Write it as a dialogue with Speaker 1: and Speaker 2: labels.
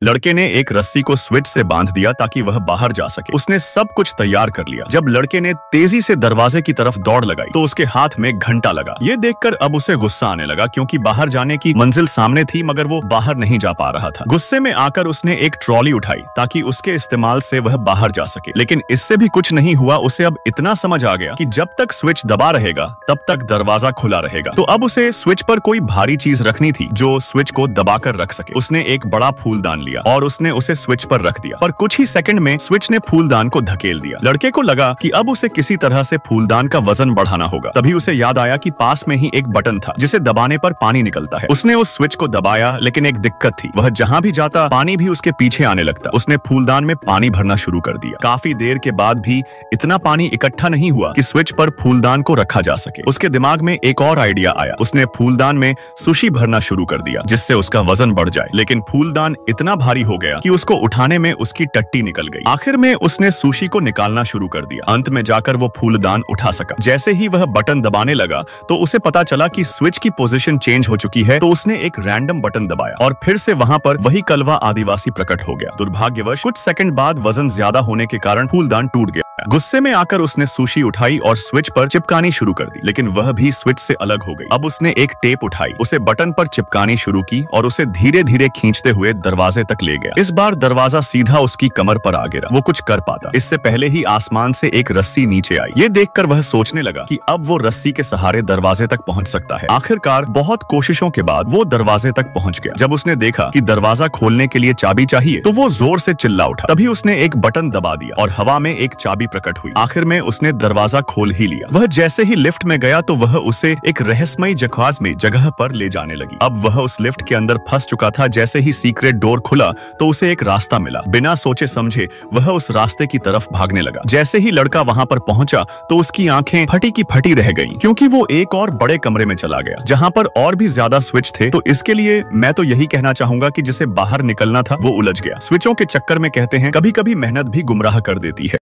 Speaker 1: लड़के ने एक रस्सी को स्विच से बांध दिया ताकि वह बाहर जा सके। उसने सब कुछ तैयार कर लिया। जब लड़के ने तेजी से दरवाजे की तरफ दौड़ लगाई तो उसके हाथ में घंटा लगा। ये देखकर अब उसे गुस्सा आने लगा क्योंकि बाहर जाने की मंजिल सामने थी मगर वो बाहर नहीं जा पा रहा था। गुस्से में आकर उसने एक ट्रॉली उठाई ताकि उसके इस्तेमाल से वह बाहर जा सके, लेकिन इससे भी कुछ नहीं हुआ। उसे अब इतना समझ आ गया कि जब तक स्विच दबा रहेगा तब तक दरवाजा खुला रहेगा। तो अब उसे स्विच पर कोई भारी चीज रखनी थी जो स्विच को दबाकर रख सके। उसने एक बड़ा फूलदान लिया और उसने उसे स्विच पर रख दिया, पर कुछ ही सेकंड में स्विच ने फूलदान को धकेल दिया। लड़के को लगा कि अब उसे किसी तरह से फूलदान का वजन बढ़ाना होगा। तभी उसे याद आया कि पास में ही एक बटन था जिसे दबाने पर पानी निकलता है। उसने उस स्विच को दबाया, लेकिन एक दिक्कत थी, वह जहाँ भी जाता पानी भी उसके पीछे आने लगता। उसने फूलदान में पानी भरना शुरू कर दिया। काफी देर के बाद भी इतना पानी इकट्ठा नहीं हुआ कि स्विच पर फूलदान को रखा जा सके। उसके दिमाग में एक और आइडिया आया। उसने फूलदान में सुशी भरना शुरू कर दिया जिससे उसका वजन बढ़ जाए, लेकिन फूलदान इतना भारी हो गया कि उसको उठाने में उसकी टट्टी निकल गई। आखिर में उसने सुशी को निकालना शुरू कर दिया। अंत में जाकर वो फूलदान उठा सका। जैसे ही वह बटन दबाने लगा तो उसे पता चला कि स्विच की पोजीशन चेंज हो चुकी है। तो उसने एक रैंडम बटन दबाया और फिर से वहां पर वही कलवा आदिवासी प्रकट हो गया। दुर्भाग्यवश कुछ सेकंड बाद वजन ज्यादा होने के कारण फूलदान टूट गया। गुस्से में आकर उसने सुशी उठाई और स्विच पर चिपकानी शुरू कर दी, लेकिन वह भी स्विच से अलग हो गई। अब उसने एक टेप उठाई, उसे बटन पर चिपकानी शुरू की और उसे धीरे धीरे खींचते हुए दरवाजे तक ले गया। इस बार दरवाजा सीधा उसकी कमर पर आ गिरा। वो कुछ कर पाता, इससे पहले ही आसमान से एक रस्सी नीचे आई। ये देखकर वह सोचने लगा कि अब वो रस्सी के सहारे दरवाजे तक पहुंच सकता है। आखिरकार बहुत कोशिशों के बाद वो दरवाजे तक पहुंच गया। जब उसने देखा कि दरवाजा खोलने के लिए चाबी चाहिए तो वो जोर से चिल्ला उठा। तभी उसने एक बटन दबा दिया और हवा में एक चाबी प्रकट हुई। आखिर में उसने दरवाजा खोल ही लिया। वह जैसे ही लिफ्ट में गया तो वह उसे एक रहस्यमयी जगह पर ले जाने लगी। अब वह उस लिफ्ट के अंदर फंस चुका था। जैसे ही सीक्रेट डोर खुला तो उसे एक रास्ता मिला। बिना सोचे समझे वह उस रास्ते की तरफ भागने लगा। जैसे ही लड़का वहां पर पहुंचा तो उसकी आंखें फटी की फटी रह गईं, क्योंकि वो एक और बड़े कमरे में चला गया जहां पर और भी ज्यादा स्विच थे। तो इसके लिए मैं तो यही कहना चाहूंगा कि जिसे बाहर निकलना था वो उलझ गया। स्विचों के चक्कर में कहते हैं कभी कभी मेहनत भी गुमराह कर देती है।